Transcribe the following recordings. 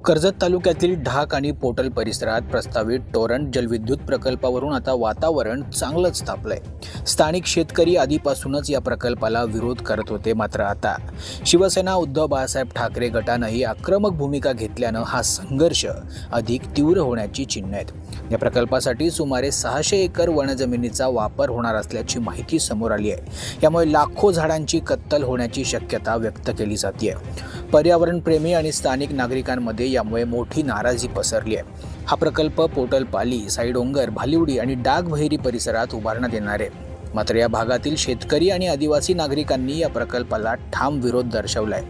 कर्जत तालुक्यातील ढाक आणि पोटल परिसरात प्रस्तावित टोरंट जलविद्युत प्रकल्पावरून आता वातावरण चांगलंच तापलंय। स्थानिक शेतकरी आधीपासूनच या प्रकल्पाला विरोध करत होते, मात्र आता शिवसेना उद्धव बाळासाहेब ठाकरे गटानंही आक्रमक भूमिका घेतल्यानं हा संघर्ष अधिक तीव्र होण्याची चिन्ह आहेत। या प्रकल्पासाठी सुमारे 600 एकर वनजमिनीचा वापर होणार असल्याची माहिती समोर आली आहे। यामुळे लाखो झाडांची कत्तल होण्याची शक्यता व्यक्त केली जाते। पर्यावरणप्रेमी आणि स्थानिक नागरिकांमध्ये यामुळे मोठी नाराजी पसरली आहे। हा प्रकल्प पोटलपाली, साईडोंगर, भालिवडी आणि डागबहिरी परिसरात उभारण्यात येणार आहे। मात्र या भागातील शेतकरी आणि आदिवासी नागरिकांनी या प्रकल्पाला ठाम विरोध दर्शवलाय।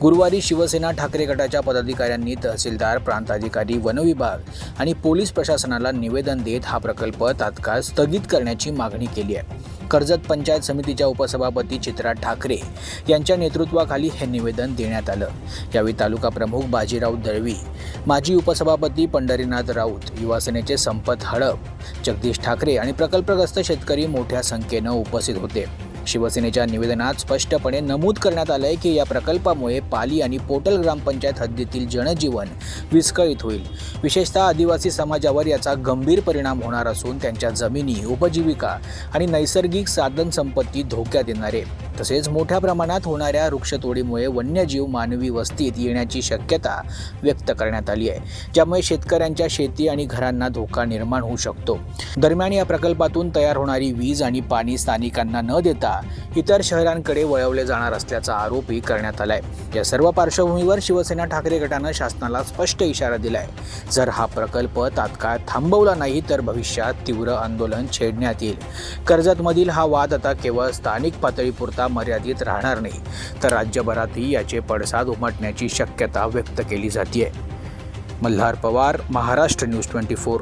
गुरुवारी शिवसेना ठाकरे गटाच्या पदाधिकाऱ्यांनी तहसीलदार, प्रांताधिकारी, वनविभाग आणि पोलीस प्रशासनाला निवेदन देत हा प्रकल्प तात्काळ स्थगित करण्याची मागणी केली आहे। कर्जत पंचायत समितीच्या उपसभापती चित्रा ठाकरे यांच्या नेतृत्वाखाली हे निवेदन देण्यात आलं। यावेळी तालुका प्रमुख बाजीराव दळवी, माजी उपसभापती पंढरीनाथ राऊत, युवासेनेचे संपत हडप, जगदीश ठाकरे आणि प्रकल्पग्रस्त शेतकरी मोठ्या संख्येनं उपस्थित होते। शिवसेनेच्या निवेदनात स्पष्टपणे नमूद करण्यात आलंय की या प्रकल्पामुळे पाली आणि पोटल ग्रामपंचायत हद्दीतील जनजीवन विस्कळीत होईल। विशेषतः आदिवासी समाजावर याचा गंभीर परिणाम होणार असून त्यांच्या जमिनी, उपजीविका आणि नैसर्गिक साधन संपत्ती धोक्यात येणार आहे। तसेच मोठ्या प्रमाणात होणाऱ्या वृक्षतोडीमुळे वन्यजीव मानवी वस्तीत येण्याची शक्यता व्यक्त करण्यात आली आहे, ज्यामुळे शेतकऱ्यांच्या शेती आणि घरांना धोका निर्माण होऊ शकतो। दरम्यान या प्रकल्पातून तयार होणारी वीज आणि पाणी स्थानिकांना न देता इतर शहरांकडे वळवले जाणार असल्याचा आरोपही करण्यात आलाय। या सर्व पार्श्वभूमीवर शिवसेना ठाकरे गटानं शासनाला स्पष्ट इशारा दिलाय। जर हा प्रकल्प तात्काळ थांबवला नाही तर भविष्यात तीव्र आंदोलन छेडण्यात येईल। कर्जतमधील हा वाद आता केवळ स्थानिक पातळीपुरता मर्यादित राहणार नाही, तर राज्यभरातही याचे पडसाद उमटण्याची शक्यता व्यक्त केली जाते। मल्हार पवार, महाराष्ट्र न्यूज 24।